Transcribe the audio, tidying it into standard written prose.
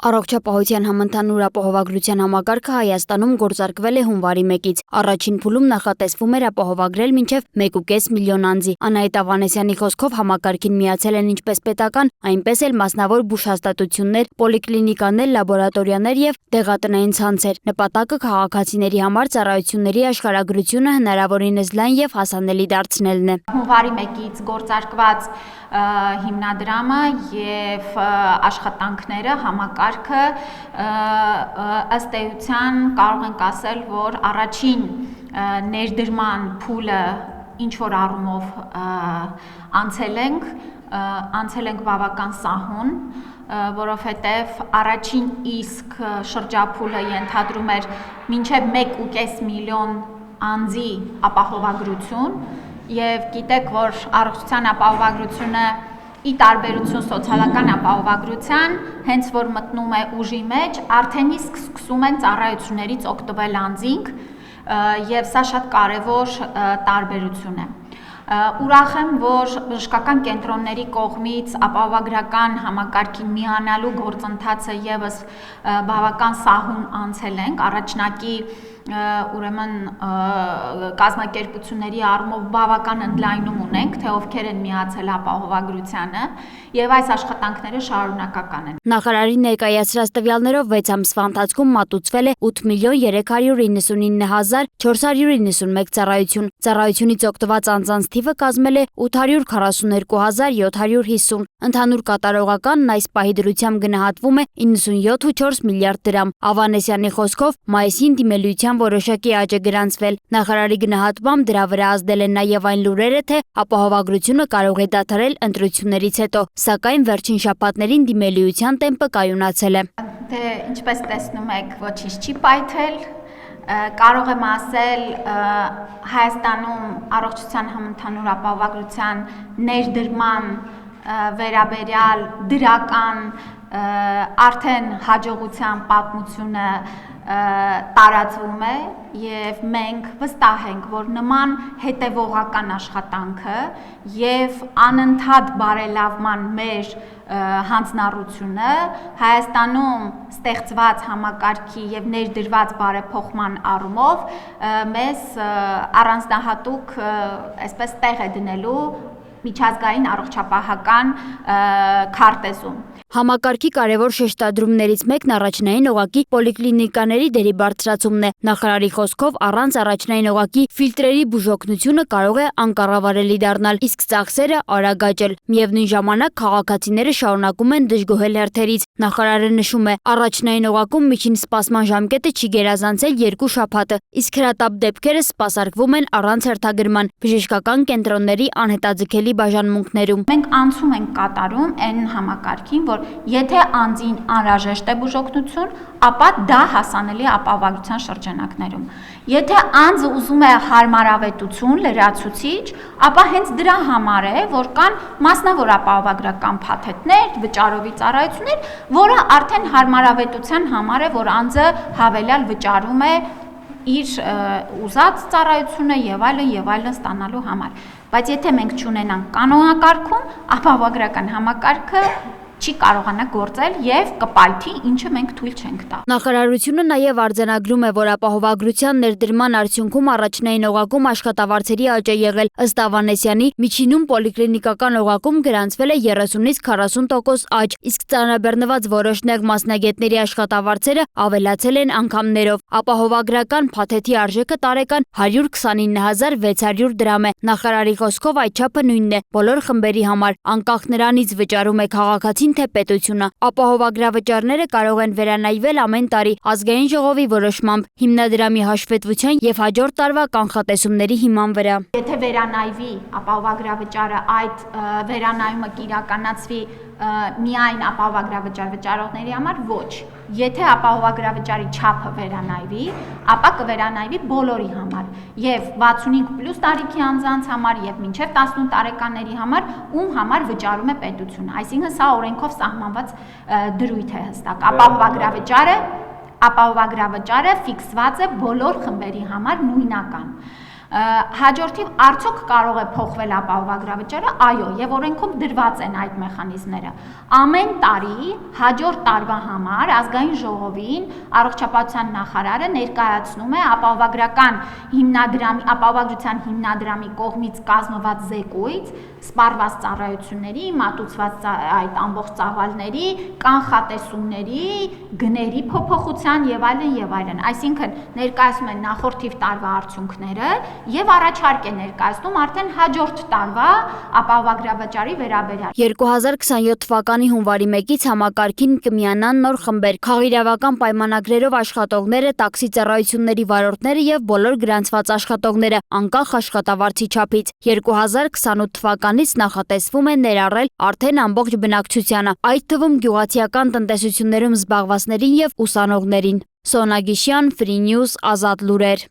Առողջապահության համընդհանուր ապահովագրության համակարգը Հայաստանում գործարկվել է հունվարի 1-ից։ Առաջին փուլում նախատեսվում էր ապահովագրել մինչև 1,5 միլիոն անձի։ Անահիտ Ավանեսյանի խոսքով համակարգին միացել են ինչպես պետական, այնպես էլ մասնավոր բուժհաստատություններ, պոլիկլինիկաներ, լաբորատորիաներ եւ դեղատնային ցանցեր։ Նպատակը քաղաքացիների համար ծառայությունների աշխարհագրությունը հնարավորինս լայն եւ հասանելի դարձնելն է։ Հունվարի 1-ից գործարկված հիմնադրամը եւ աշխատանքները համակարգը ըստ էության կարող ենք ասել, որ առաջին ներդրման փուլը ինչ որ առումով անցել ենք բավական սահուն, որովհետև առաջին իսկ շրջափուլը ենթադրում էր մինչև 1,5 միլիոն անձի ապահովագրություն եւ գիտեք, որ առողջության ապահովագրությունը ի տարբերություն սոցիալական ապահովագրության, հենց որ մտնում է ուժի մեջ, արդեն իսկ սկսում են ծառայություններից օգտվել անձինք եւ սա շատ կարեւոր տարբերություն է։ Ուրախ եմ, որ բժշկական կենտրոնների կողմից ապահովագրական համակարգին միանալու գործընթացը եւս բավական սահուն անցել ենք, առաջնակի ուրեմն կազմակերպությունների առումով բավական ընդլայնում ունենք, թե ովքեր են միացել ապահովագրությանը եւ այս աշխատանքները շարունակական են։ Նախարարի ներկայացրած տվյալներով 6 ամսվա ընթացքում մատուցվել է 8,399,491 ծառայություն։ Ծառայությունից օգտված անձանց թիվը կազմել է 842,750։ Ընդհանուր կատարողականն այս պահի դրությամբ գնահատվում է 97,4 միլիարդ դրամ։ Ավանեսյանի խոսքով մայիսին դիմելիության որոշակի աճ է գրանցվել։ Նախարարի գնահատմամբ դրա վրա ազդել են նաև այն լուրերը, թե ապահովագրությունը կարող է դադարել ընտրություններից հետո, սակայն վերջին շաբաթներին դիմելիության տեմպը կայունացել է։ Դե ինչպես տեսնում եք, ոչինչ չի պայթել։ Կարող եմ ասել, Հայաստանում առողջության համընդհանուր ապահովագրության ներդրման վերաբերյալ դրական արդեն հաջողության պատմությունը տարածվում է եւ մենք վստահ ենք, որ նման հետեւողական աշխատանքը եւ անընդհատ բարելավման մեր հանձնառությունը Հայաստանում ստեղծված համակարգի եւ ներդրված բարեփոխման առումով մեզ առանձնահատուկ այսպես տեղ է դնելու միջազգային առողջապահական քարտեզում։ Համակարգի կարևոր շեշտադրումներից մեկն առաջնային օղակի պոլիկլինիկաների դերի բարձրացումն է։ Նախարարի խոսքով առանց առաջնային օղակի ֆիլտրերի բուժօգնությունը կարող է անկառավարելի դառնալ, իսկ ծախսերը արագ աճել։ Միևնույն ժամանակ քաղաքացիները շարունակում են դժգոհել հերթերից։ Նախարարը նշում է, առաջնային օղակում միջին սպասման ժամկետը չի գերազանցել 2 շաբաթը, իսկ հրատապ դեպքերը սպասարկվում են առանց հերթագրման բժշկական կենտրոնների անհետաձգելի բաժանմունքներում։ Մենք անցում ենք կատարում այն համակարգին, որ եթե անձին անհրաժեշտ է բուժօգնություն, ապա դա հասանելի է ապահովագրության շրջանակներում։ Եթե անձը ուզում է հարմարավետություն, լրացուցիչ, ապա հենց դրա համար է, որ կան մասնավոր ապահովագրական փաթեթներ, վճարովի ծառայություններ, որը արդեն հարմարավետության համար է, որ անձը հավելյալ վճարում է իր ուզած ծառայությունը եւ այլն ստանալու համար։ Բայց եթե մենք չունենանք կանոնակարգում, ապահովագրական համակարգը չի կարողանա գործել եւ կպայթի, ինչը մենք թույլ չենք տա։ Նախարարությունը նաեւ արձանագրում է, որ ապահովագրության ներդրման արդյունքում առաջնային օղակում աշխատավարձերի աճ է եղել։ Ըստ Ավանեսյանի, միջինում պոլիկլինիկական օղակում գրանցվել է 30-ից 40% աճ, իսկ ծանրաբեռնված որոշ նեղ մասնագետների աշխատավարձերը ավելացել են անգամներով։ Ապահովագրական փաթեթի արժեքը տարեկան 129,600 դրամ է։ Նախարարի խոսքով այդ չափը նույնն է բոլոր խմբերի համար, անկախ նրանից վճարում է քաղաքացին թե պետությունը։ Ապահովագրավճարները կարող են վերանայվել ամեն տարի ազգային ժողովի որոշմամբ հիմնադրամի հաշվետվության եւ հաջորդ տարվա կանխատեսումների հիման վրա։ Եթե վերանայվի ապահովագրավճարը, այդ վերանայումը կիրականացվի միայն ապահովագրավճար վճարողների համար, ոչ։ Եթե ապահովագրավճարի չափը վերանայվի, ապա կվերանայվի բոլորի համար, եւ 65+ տարիքի անձանց համար եւ մինչեւ 18 տարեկանների համար, ում համար վճարում է պետությունը։ Այսինքն սա օրենքով սահմանված դրույթ է հստակ։ Ապահովագրավճարը ֆիքսված է բոլոր խմբերի համար նույնական։ Հաջորդիվ արդյոք կարող է փոխվել ապահովագրավճարը, այո, եւ օրենքում դրված են այդ մեխանիզմները։ Ամեն տարի հաջորդ տարվա համար ազգային ժողովին առողջապահության նախարարը ներկայացնում է ապահովագրության հիմնադրամի կողմից կազմված զեկույց սպառված ծառայությունների, մատուցված այդ ամբողջ ծավալների, կանխատեսումների, գների փոփոխության եւ այլն, այսինքն ներկայացում են նախորդիվ տարվա արդյունքները եւ առաջարկ է ներկայացնում արդեն հաջորդ տարվա ապահովագրավճարի վերաբերյալ։ 2027 թվականի հունվարի 1-ից համակարգին կմիանան նոր խմբեր՝ քաղաքիրավական պայմանագրերով աշխատողները, տաքսի ծառայությունների վարորդները եւ բոլոր գրանցված աշխատողները, անկախ աշխատավարձի չափից։ 2028 թվականից նախատեսվում է ներառել արդեն ամբողջ բնակչությանը, այդ թվում գյուղացիական տնտեսություններում զբաղվածներին եւ ուսանողներին։ Սոնա Գիշյան, Free News, Ազատ լուրեր։